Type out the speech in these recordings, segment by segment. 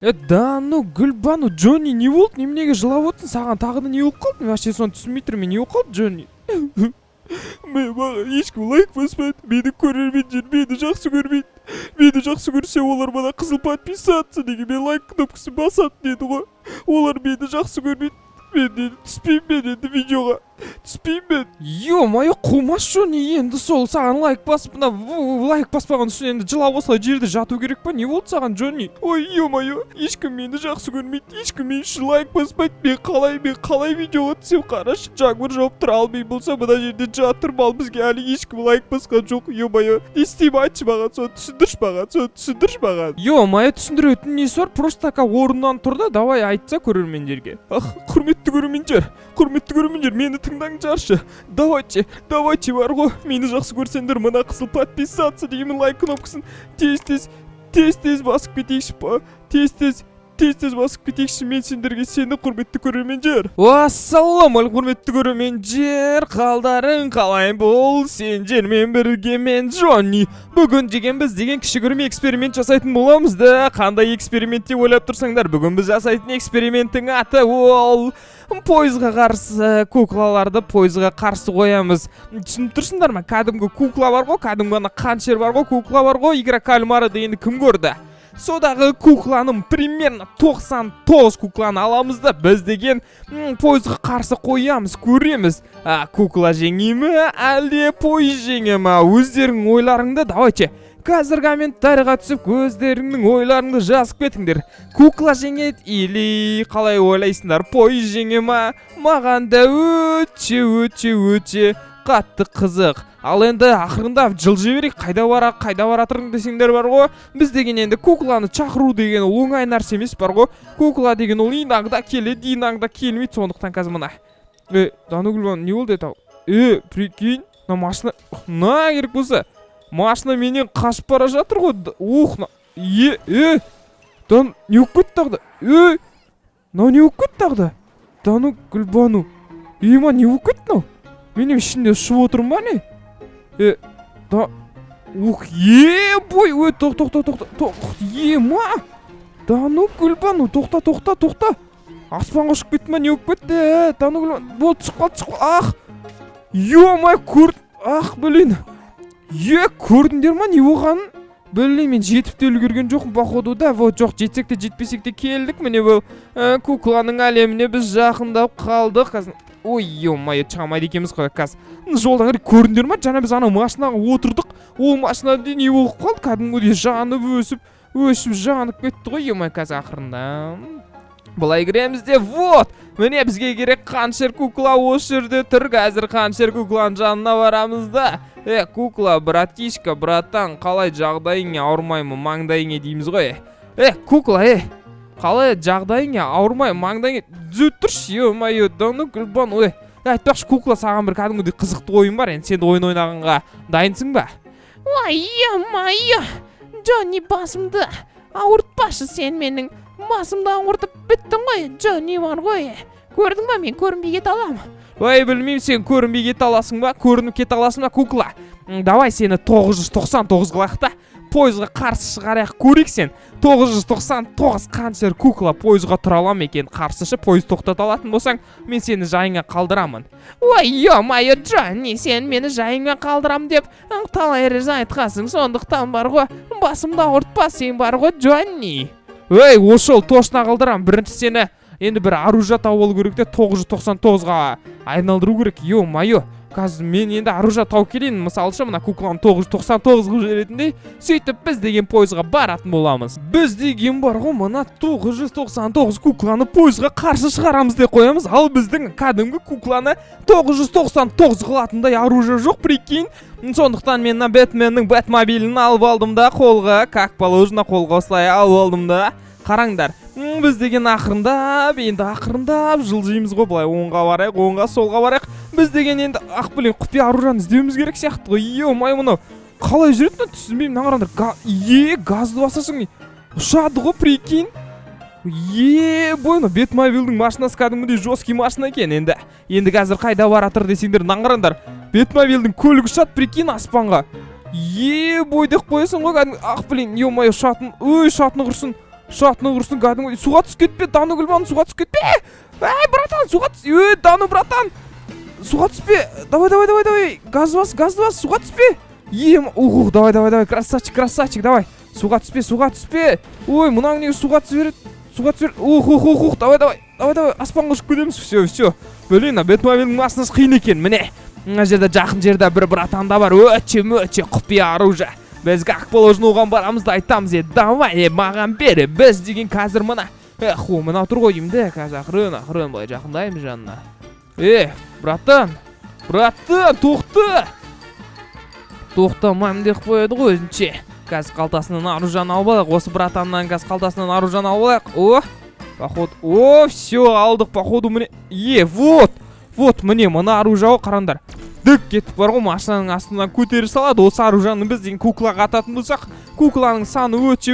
Да ну Гүлбану, Джонни не болды? Неменеге жылап отырсың? Саған тағы да не болып қалды? Мен вообще соны түсінбей тұрмын. Не болып қалды, Джонни? Маған ешкім лайк баспайды. Мені көрермендер мені жақсы көрмейді. Мені жақсы көрсе олар мана қызыл подписаться деген мен лайк кнопкасын басады деді ғой. Олар мені жақсы көрмейді. Мен енді түспеймін, мен енді видеоға түспеймін. Ё-моё, қумас Джонни, енді сол саған лайк басып, лайк баспаған үшін енді жылап осылай жерде жату керек па? Не болды саған, Джонни? Ой, ё-моё, ешкім мені жақсы көрмейді, ешкім мен үшін лайк баспайды. Мен қалай видеоға түсем, қарашы, жаңбыр жауып тұр, ал мен болса мына жерде жатырмын, ал бізге әлі ешкім лайк басқан жоқ. Ё-моё, не істеймін, айтшы маған, соны түсіндірші маған. Ё-моё, түсіндіретін несі бар? Просто така орнынан тұр да, давай айтса көрермендерге. Құрметті көрермендер, мені тыңдаңдаршы. Давайте бар ғой. Мені жақсы көрсеңдер, мына қызыл подписаться деген лайк кнопкасын тез басып кетейікші па. Тез басып кетейікші, мен сендерге сені, құрметті көрермендер. Ассалаумағалейкум, құрметті көрермендер, қалдарың қалай бол? Сендермен бірге мен Джонни. Бүгін біз деген кішігірім эксперимент жасайтын боламыз да. Қандай эксперимент деп ойлап тұрсаңдар, бүгін біз жасайтын эксперименттің аты ол пойызға қарсы, куклаларды пойызға қарсы қоямыз. Түсініп тұрсыңдар ма? Кәдімгі кукла бар ғой, кәдімгі қаншер бар ғой, кукла бар ғой, игра кальмара дегенді кім көрді? Содағы кукланың примерно 99 кукланы аламыз да біз деген пойызға қарсы қоямыз, көреміз. Кукла жеңе ме, әлде пойыз жеңе ме? Өздерің ойларыңды давайте қазір комментарийға түсіп өздеріңнің ойларыңды жазып кетіңдер. Кукла жеңеді или қалай ойлайсыңдар, пойыз жеңе ме? Маған да өте қатты қызық. Ал енді ақырындап жылжи берейік. Қайда баратырың десеңдер бар ғой. Біз деген енді кукланы шақыру деген ол оңай нәрсе емес бар ғой. Кукла деген ол иногда келеді, иногда келмейді. Сондықтан қазір мына. Данугүлбан, не болды это? Прикинь, на машина керек болса. Машина менен қашып бара жатыр ғой. Дан не болып кетті тағда? Не болып кетті тағда? Данугүлбану. Ма не болып кетті мынау? Менің ішінде ұшып отырмын ба не? Бой, тоқта. Ма? Данугүлбану, тоқта. Аспанға ұшып кетті ма, не болып кетті? Данугүлбану, болды, түсіп қалды. Ё-май, блин. Көрдіңдер ма, не болғанын? Блин, мен жетіп те үлгерген жоқпын походу да. Жоқ, жетсек те жетпесек те келдік. Міне бұл кукланың әлеміне біз жақындап қалдық. Ой, ё-май, чамайды екеміз қой қазір. Жолдан көрдіңдер ма? Жаңа біз ана машинаға отырдық. Ол машинада не болып қалды? Кәдімгідей жанып өсіп жанып кетті ғой. Ё-май, қазір ақырында былай кіреміз де, вот, міне бізге керек қаншер кукла осы жерде тұр. Қазір қаншер кукланың жанына барамыз да. Кукла, братишка, братан, қалай жағдайың, ауырмай ма, маңдайыңа дейміз ғой. Кукла, қалай жағдайың, ауырмай маңдайыңа түзет тұршы. Ё-моё, Данугүлбан, айтпақшы, кукла, саған бір кәдімгідей қызықты ойын бар. Енді сен ойын ойнағанға дайынсың ба? Ой, ё-моё, Джонни, басымды ауыртпашы, сен менің басымды ауыртып біттің ғой. Джонни бар ғой, көрдің ба, мен көрінбей кете аламын. Ой, білмеймін, сен көрінбей кете аласың ба, көрініп кете аласың ба, кукла? Давай сені 999 қылайық та, пойызға қарсы шығарайық, көрейік сен. 999 қаншер кукла пойызға тұра алам екен, қарсышы пойыз тоқтата алатын болсаң, мен сені жайыңа қалдырамын. Ой, ё-моё, Джонни, сен мені жайыңа қалдырам деп талай рет айтқансың, сондықтан бар ғой, басымды ауыртпа, сен бар ғой, Джонни. Ошол точно қалдырам. Бірінші сені енді бір оружие тауып алу керек те, 999-ға айналдыру керек. Ё-моё, қазір мен енді оружие тауып келейін. Мысалшы, мына кукланы 999 қылып жіберетіндей, сөйтіп біз деген пойызға баратын боламыз. Біз деген бар ғой, мына 999 кукланы пойызға қарсы шығарамыз деп қоямыз. Ал біздің кәдімгі кукланы 999 қылатындай оружие жоқ, прикинь. Сондықтан мен Бэтменнің Бэтмобилін алып алдым да қолға, как положено қолға осылай алып алдым да. Қараңдар, біз деген ақырындап жылжимыз ғой, былай оңға барайық, оңға солға барайық. Біз деген енді құпия оружиені іздеуіміз керек сияқты ғой. Ё-май, мынау қалай жүретін түсінбеймін. Қараңдар, газды басасың, ұшады ғой, прикинь. Бэтмобилдің машинасы кәдімгідей жесткий машина екен. Енді қазір қайда баратыр десеңдер, қараңдар, Бэтмобилдің көлігі ұшады, прикинь, аспанға. Деп қоясың ғой, ё-май, ұшатын құрсын. шатны құрсын кәдімгі суға түсіп кетпе, Дану Гүлбану, суға түсіп кетпе. Ай, братан, суға түс. Дану, братан. Суға түспе. Давай. Газ бас, суға түспе. Давай, красавчик, давай. Суға түспе. Ой, мұнаң неге суға түсіп береді. Давай, аспанға ұшып кетеміз. Все. Блин, Бэтменнің машинасы қиын екен, міне. Мына жерде жақын жерде бір братанда бар, өте құпия оружие. Біз как положено оған барамыз да айтамыз, давай, маған бері, біз деген қазір мына. Мына тұр ғой деймді, қазір ақырын былай жақындаймыз жанына. Братан, тоқтамайым деп қояды ғой өзінше. Газ қалтасынан оружиені алып алайық, осы братаннан газ қалтасынан оружиені алып алайық. Походу, все, алдық, походу, міне. Вот, міне, мына оружие қараңдар. Дік кетіп бар ғой, машинаның астынан көтері салады. Осы оружиені біз деген куклаға ататын болсақ, кукланың саны өте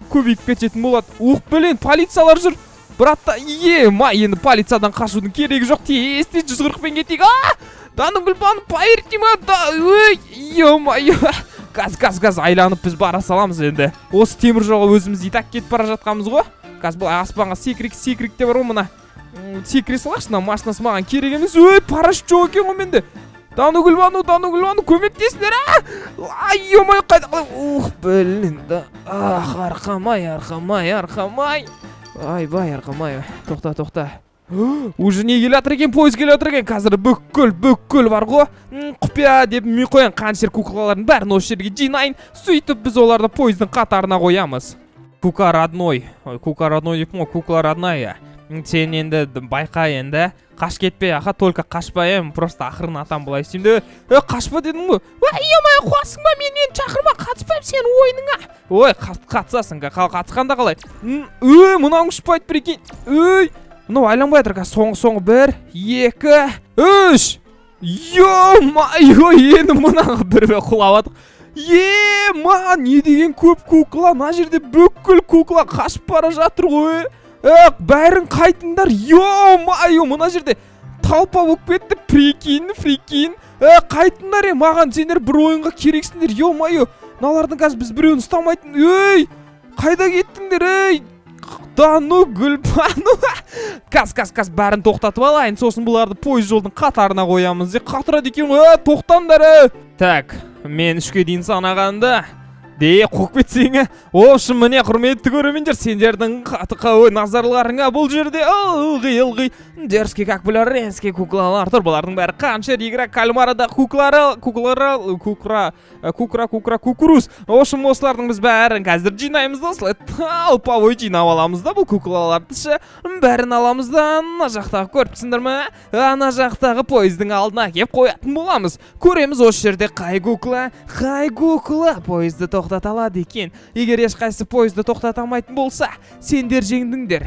көбейіп кететін болады. Блин, полициялар жүр. Братта, енді полициядан қашудың керегі жоқ. Тез 140-пен кетейік. Дану Гүлбану, поверьте ма, газ, айланып біз бара саламыз енді. Осы темір жолға өзіміз итак кетіп бара жатқанбыз ғой. Газ бұл аспанға секірік те бар ғой мына. Секіре салақшы, машинасы маған керек емес. Парашют жоқ екен ғой менде. Дану Гүлбану, көмектесіңдер. Қайда. Блин, арқамай. Айбай, арқамай. Тоқта. Уже не келе атыр екен, пойыз келе атыр екен. Қазір бүкіл бар ғой. Құпия деп мүй қоян, қаншер куклалардың бәрін осы жерге жинайын. Сөйтіп біз оларды пойыздың қатарына қоямыз. Кука родной деппін ғой, кукла родная. Сен енді байқа енді. Қаш кетпей, только қашпайым, просто ақырын атам былай істеймді. Қашпа дедің бі? Қуасың ба, мен енді шақырма, қатыспайым сен ойыныңа. Қатысасың, қатысқанда қалай? Мұнан ұшпайды прикинь. Мынау айланбай атыр, соңғы 1, 2, 3. Енді мұнан бірбе құлап атық. Не деген көп кукла, на жерде бүкіл кукла қашып бара жатыр ғой. Бәрін қайтыңдар. Мына жерде талпа болып кетті. Прикинь. Қайтыңдар, маған сендер бір ойынға керексіңдер. Налардың қаз біз біреуін ұстамайтын. Қайда кеттіңдер? Дану Гүлбану. Қаз, бәрін тоқтатып алайын. Сосын бұларды пойыз жолдың қатарына қоямыз. Қатырады екен ғой, тоқтаңдар. Так, мен 3-ке дейін санағанда қоқ кетсеңі. Общем, міне құрметті көрермендер, сендердің назарларыңа бұл жерде ылғи дерзкий как бляренский куклалар тұр. Бұлардың бәрі қаншер, игра кальмарада кукуруз. Общем, осылардың біз бәрін қазір жинаймыз да, осылай талпавой жинап аламыз да, бұл куклаларды ше. Бәрін аламыз да, ана жақтағы көріпсіңдер ме? Ана жақтағы пойыздың алдына кеп қоятын боламыз. Көреміз осы жерде қай кукла пойызды тоқтата алады екен. Егер ешқайсы пойызды тоқтата алмайтын болса, сендер жеңдіңдер.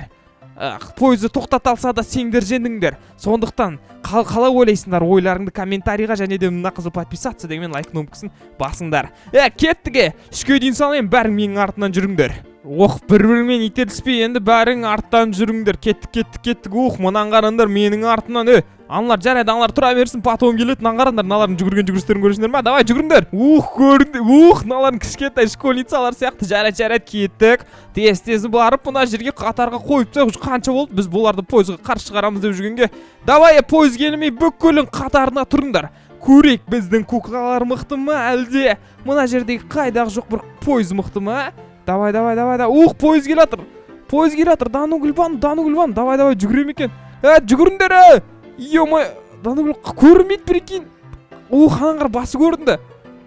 Пойызды тоқтата алса да сендер жеңдіңдер. Сондықтан қалай ойлайсыңдар, ойларыңды комментарийға және де мына қызыл подписаться деген лайк кнопкасын басыңдар. Кеттіге, 3-ке дейін санайын, бәрің менің артынан жүріңдер. Бір-бірімен итеріліспей, енді бәрің арттан жүріңдер. Кеттік. Мұнан қарандар менің артынан. Аналар жарайды, аналар тұра берсін, потом келетін. Аңғарандар, налардың жүгірген-жүгірістерін көресіңдер ма? Давай, жүгіріңдер. Көрінді. Налардың кішкентай школьницалар сияқты. Жарайды, кеттік. Тез барып, мұна жерге қатарға қойып тек қанша болды? Біз бұларды пойызға қарсы шығарамыз деп жүргенге. Давай, пойыз келмей бүкілін қатарына тұрыңдар. Көрек, біздің куклалар мықты ма әлде? Мұна жердегі қайдағы жоқ бір пойыз мықты ма? Давай. Пойыз келе атыр. Дану Гүлбану. Давай, жүгірем екен. Жүгіріңдер. Дану Гүлбану көрмейді, прикинь. Қанғар басы көрінді.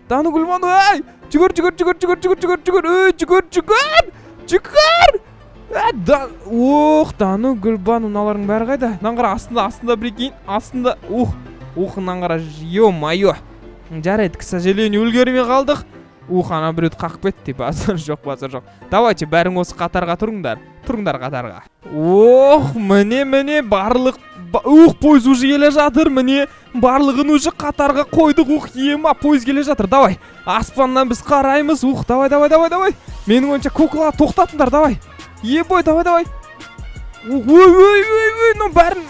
Дану Гүлбану, жүгір. Дану Гүлбану, мыналардың бәрі қайда? Наңғара астында, прикинь. Астында. Наңғара, ё-майо. Жарайды, к сожалению, үлгермей қалдық. Ана біреуді қақып кетті, базар жоқ. Давайте, бәрің осы қатарға тұрыңдар қатарға. Міне, барлық пойыз уже келе жатыр, міне, барлығын уже қатарға қойдық. Пойыз келе жатыр, давай. Аспаннан біз қараймыз, давай. Менің ойынша куклалар тоқтатыңдар, давай. Давай. Бәрін.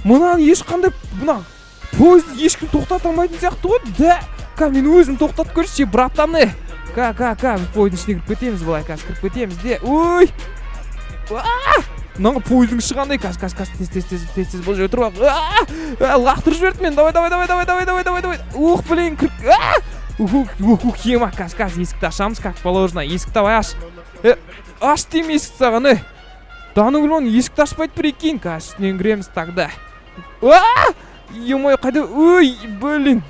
Мұнан ешқандай, пойыз ешкім тоқтата алмайтын сияқты ғой. Мен өзім тоқтатып көрші, братаны. Біз пойыздың ішіне кіріп кетеміз, былай қазір кіріп кетеміз де. Ой! Мынау пойыздың іші қандай? Тез бұл жерге тұрып алып. Лақтырып жіберді мен. Давай. Ух, блин, кіріп. Ема, қазір есікті ашамыз, как положено. Есікті давай аш. Аш дейм есікті саған, Дануглон есікті ашпайды прикинь, қазір үстінен кіреміз тогда. Ема, қайда? Ой, блин.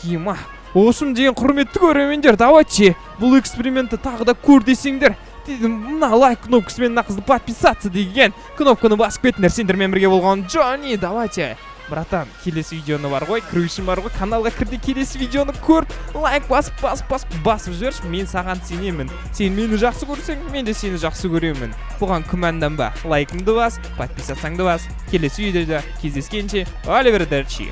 Ема. Осым деген құрметті көрермендер, давайте бұл экспериментті тағы да көр десеңдер. Мына лайк кнопкасымен мына қызды подписаться деген кнопканы басып кетіңдер. Сендермен бірге болған Джонни. Давайте, братан, келесі видеоны бар ғой, кірушім бар ғой, каналға кірді, келесі видеоны көріп, лайк басып жүрші. Мен саған сенемін. Сен мені жақсы көрсең, мен де сені жақсы көремін. Бұған күмәнданба. Лайкыңды бас, подписатсаңды бас. Келесі видеода кездескенше, Оливер Дерчи.